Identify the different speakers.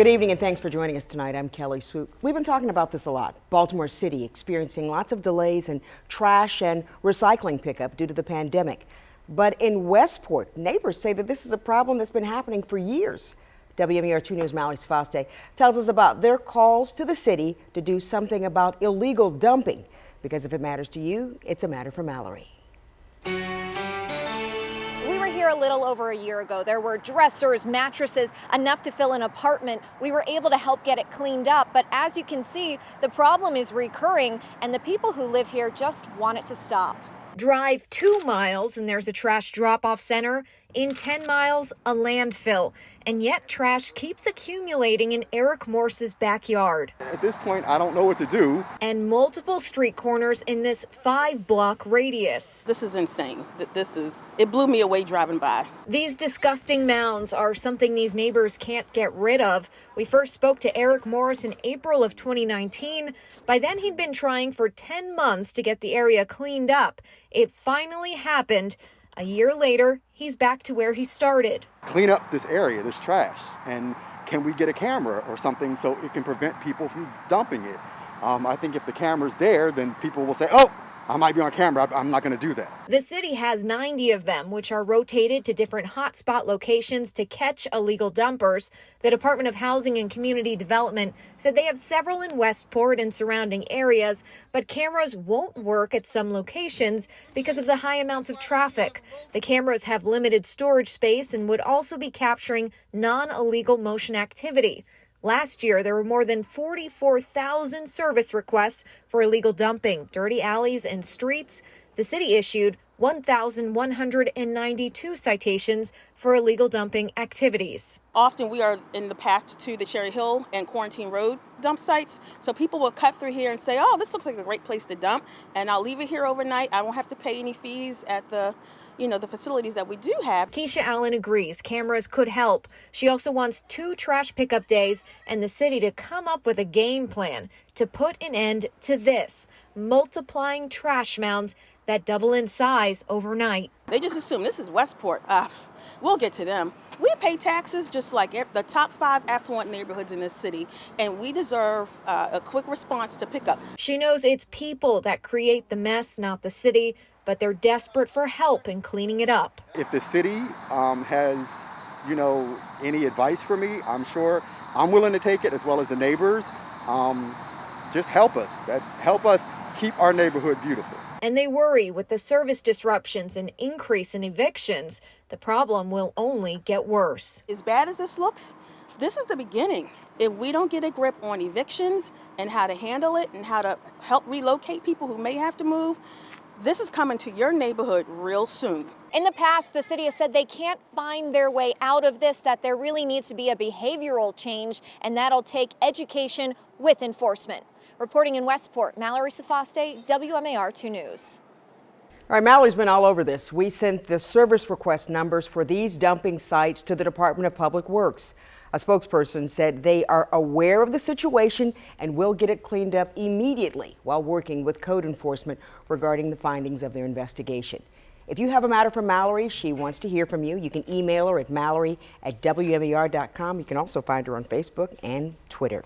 Speaker 1: Good evening and thanks for joining us tonight. I'm Kelly Swoop. We've been talking about this a lot. Baltimore City experiencing lots of delays in trash and recycling pickup due to the pandemic. But in Westport, neighbors say that this is a problem that's been happening for years. WMAR 2 News' Mallory Sfaste tells us about their calls to the city to do something about illegal dumping. Because if it matters to you, it's a matter for Mallory.
Speaker 2: We were here a little over a year ago. There were dressers, mattresses, enough to fill an apartment. We were able to help get it cleaned up. But as you can see, the problem is recurring, and the people who live here just want it to stop. Drive 2 miles and there's a trash drop-off center. In 10 miles, a landfill. And yet trash keeps accumulating in Eric Morse's backyard.
Speaker 3: At this point, I don't know what to do.
Speaker 2: And multiple street corners in this 5-block radius.
Speaker 4: This is insane. It blew me away driving by.
Speaker 2: These disgusting mounds are something these neighbors can't get rid of. We first spoke to Eric Morse in April of 2019. By then, he'd been trying for 10 months to get the area cleaned up. It finally happened. A year later, he's back to where he started.
Speaker 3: Clean up this area, this trash, and can we get a camera or something so it can prevent people from dumping it? I think if the camera's there, then people will say, oh, I might be on camera, I'm not going to do that.
Speaker 2: The city has 90 of them, which are rotated to different hotspot locations to catch illegal dumpers. The Department of Housing and Community Development said they have several in Westport and surrounding areas, but cameras won't work at some locations because of the high amounts of traffic. The cameras have limited storage space and would also be capturing non-illegal motion activity. Last year, there were more than 44,000 service requests for illegal dumping, dirty alleys, and streets. The city issued 1,192 citations for illegal dumping activities.
Speaker 4: Often we are in the path to the Cherry Hill and Quarantine Road dump sites. So people will cut through here and say, oh, this looks like a great place to dump, and I'll leave it here overnight. I won't have to pay any fees at the facilities that we do have.
Speaker 2: Keisha Allen agrees cameras could help. She also wants 2 trash pickup days and the city to come up with a game plan to put an end to this, multiplying trash mounds that double in size overnight.
Speaker 4: They just assume this is Westport. We'll get to them. We pay taxes just like the top 5 affluent neighborhoods in this city, and we deserve a quick response to pick up.
Speaker 2: She knows it's people that create the mess, not the city, but they're desperate for help in cleaning it up.
Speaker 3: If the city has, any advice for me, I'm sure I'm willing to take it, as well as the neighbors. Just help us. Help us keep our neighborhood beautiful.
Speaker 2: And they worry with the service disruptions and increase in evictions, the problem will only get worse.
Speaker 4: As bad as this looks, this is the beginning. If we don't get a grip on evictions and how to handle it and how to help relocate people who may have to move, this is coming to your neighborhood real soon.
Speaker 2: In the past, the city has said they can't find their way out of this, that there really needs to be a behavioral change, and that'll take education with enforcement. Reporting in Westport, Mallory Sfaste, WMAR 2 News.
Speaker 1: All right, Mallory's been all over this. We sent the service request numbers for these dumping sites to the Department of Public Works. A spokesperson said they are aware of the situation and will get it cleaned up immediately while working with code enforcement regarding the findings of their investigation. If you have a matter for Mallory, she wants to hear from you. You can email her at mallory@wmer.com. You can also find her on Facebook and Twitter.